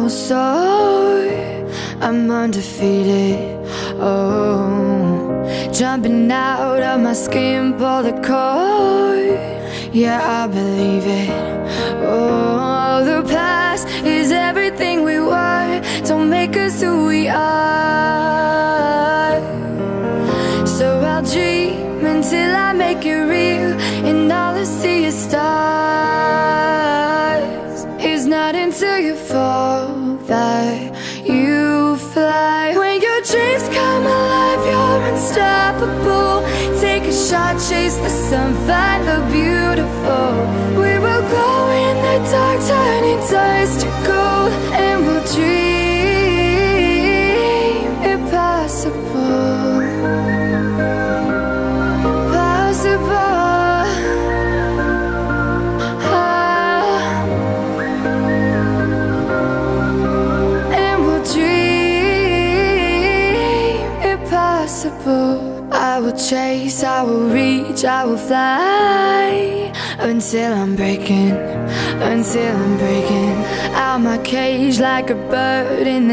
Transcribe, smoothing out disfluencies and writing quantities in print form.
will soar. I'm undefeated, oh, jumping out of my skin, pull the cord. Yeah, I believe it. Oh, the past is everything we were. Don't make us who we are. So I'll dream until I make it real, and all I see is stars. It's not until you fall that you fly. When your dreams come alive, you're unstoppable. Take a shot, chase the sun, find the beautiful. We will glow in the dark, turning dust to gold, and we'll dream impossible. I will chase, I will reach, I will fly until I'm breaking out my cage like a bird in the